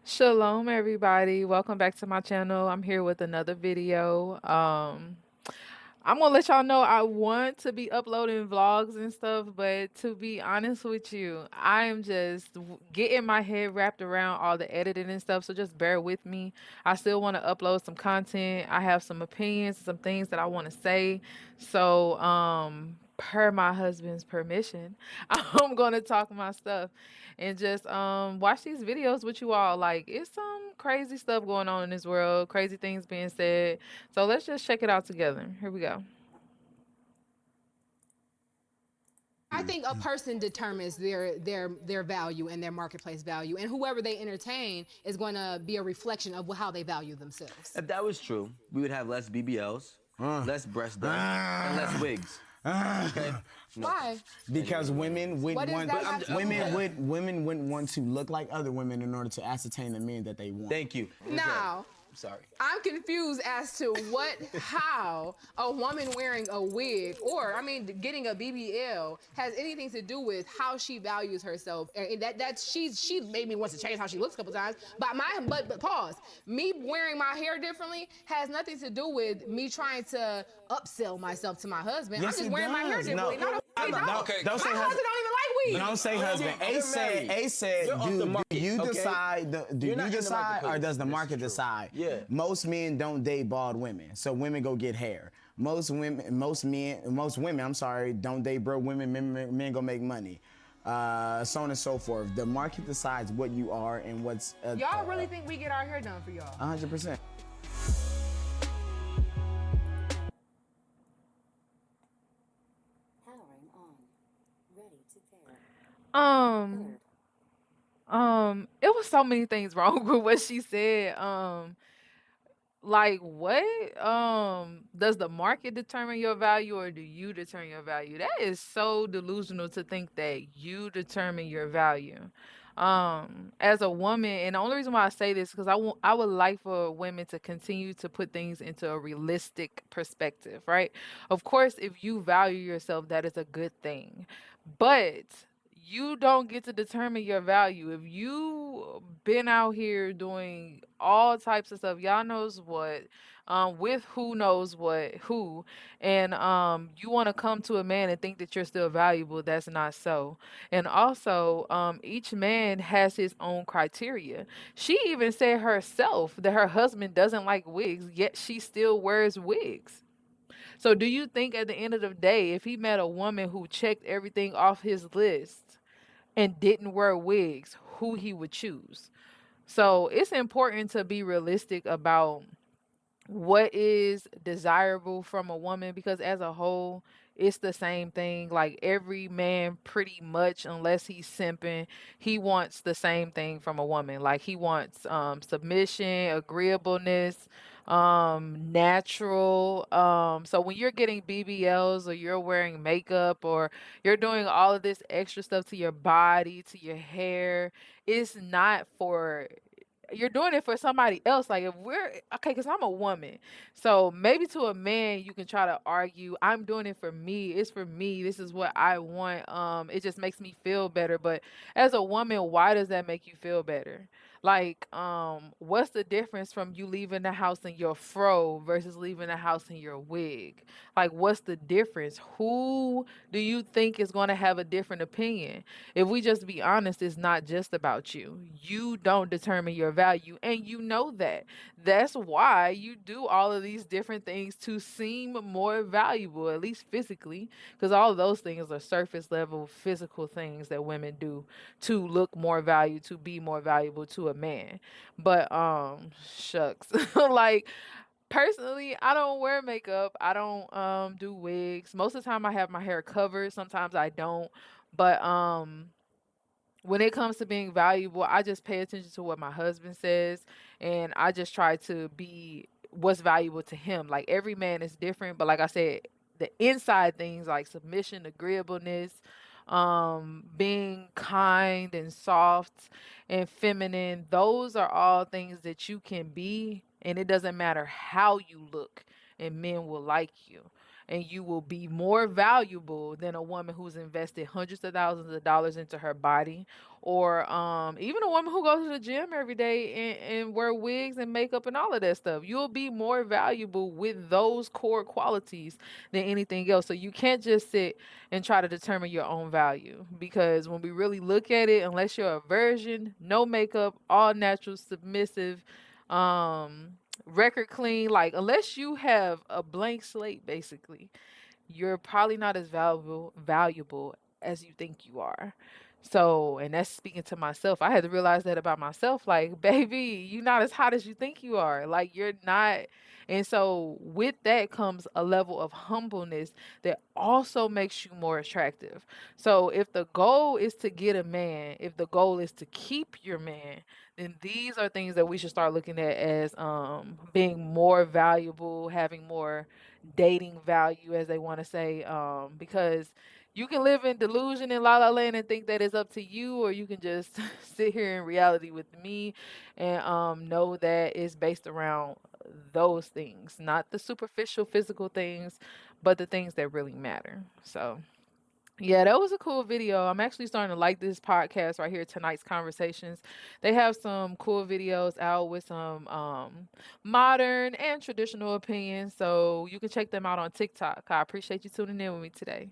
Shalom, everybody. Welcome back to my channel. I'm here with another video. I'm gonna let y'all know I want to be uploading vlogs and stuff, but to be honest with you, I am just getting my head wrapped around all the editing and stuff. So just bear with me. I still want to upload some content. I have some opinions, some things that I want to say. So, per my husband's permission, I'm gonna talk my stuff and just watch these videos with you all. Like, it's some crazy stuff going on in this world, crazy things being said. So let's just check it out together. Here we go. I think a person determines their value and their marketplace value, and whoever they entertain is going to be a reflection of how they value themselves. If that was true, we would have less BBLs, less breast done, and less wigs. Okay? No. Why? Because women What wouldn't does want that have to do with- women wouldn't want to look like other women in order to ascertain the men that they want. Thank you. Now, Sorry. I'm confused as to how a woman wearing a wig or, I mean, getting a BBL has anything to do with how she values herself. And she maybe wants to change how she looks a couple times. But pause. Me wearing my hair differently has nothing to do with me trying to upsell myself to my husband. Yes, I'm just it wearing my hair does. differently. No. No, No, don't. okay. My Don't say husband don't even like weed. Don't say husband. You're married. A said, You're off the do market, you okay? decide? Do You're not you in the decide, or marketplace. does the This market is true. decide? Yeah. Most men don't date bald women, so women go get hair. Most women, I'm sorry, don't date broke women. Men go make money. So on and so forth. The market decides what you are and what's. Y'all really think we get our hair done for y'all? 100%. Powering on. Ready to pair. Um, it was so many things wrong with what she said. Like what? Does the market determine your value or do you determine your value? That is so delusional to think that you determine your value. As a woman, and the only reason why I say this because I would like for women to continue to put things into a realistic perspective, right? Of course, if you value yourself, that is a good thing. But you don't get to determine your value. If you been out here doing all types of stuff, y'all knows what, with who knows what, who, and you want to come to a man and think that you're still valuable, that's not so. And also, each man has his own criteria. She even said herself that her husband doesn't like wigs, yet she still wears wigs. So do you think at the end of the day, if he met a woman who checked everything off his list and didn't wear wigs, who he would choose? So it's important to be realistic about what is desirable from a woman because as a whole it's the same thing. Like every man pretty much, unless he's simping, he wants the same thing from a woman. Like he wants submission, agreeableness, natural. So when you're getting BBLs or you're wearing makeup or you're doing all of this extra stuff to your body, to your hair, it's not for, you're doing it for somebody else. Like if we're okay, because I'm a woman, so maybe to a man you can try to argue, I'm doing it for me, it's for me, this is what I want, it just makes me feel better. But as a woman, why does that make you feel better? Like, what's the difference from you leaving the house in your fro versus leaving the house in your wig? Like, what's the difference? Who do you think is going to have a different opinion? If we just be honest, it's not just about you. You don't determine your value, and you know that. That's why you do all of these different things to seem more valuable, at least physically, because all of those things are surface level physical things that women do to look more value, to be more valuable to a man. But shucks. Like personally, I don't wear makeup. I don't do wigs. Most of the time I have my hair covered. Sometimes I don't. But when it comes to being valuable, I just pay attention to what my husband says and I just try to be what's valuable to him. Like every man is different, but like I said, the inside things like submission, agreeableness, being kind and soft and feminine, those are all things that you can be, and it doesn't matter how you look, and men will like you. and you will be more valuable than a woman who's invested hundreds of thousands of dollars into her body, or even a woman who goes to the gym every day and wear wigs and makeup and all of that stuff. You'll be more valuable with those core qualities than anything else. So you can't just sit and try to determine your own value, because when we really look at it, unless you're a virgin, no makeup, all natural, submissive, record clean, like unless you have a blank slate basically, you're probably not as valuable as you think you are. So, and that's speaking to myself. I had to realize that about myself. Like, baby, you're not as hot as you think you are. Like, you're not. And so, with that comes a level of humbleness that also makes you more attractive. So, if the goal is to get a man, if the goal is to keep your man, then these are things that we should start looking at as being more valuable, having more dating value, as they want to say, because you can live in delusion in la la land and think that it's up to you, or you can just sit here in reality with me and know that it's based around those things, not the superficial physical things, but the things that really matter. So yeah, that was a cool video. I'm actually starting to like this podcast right here, tonight's conversations. They have some cool videos out with some modern and traditional opinions, so you can check them out on TikTok. I appreciate you tuning in with me today.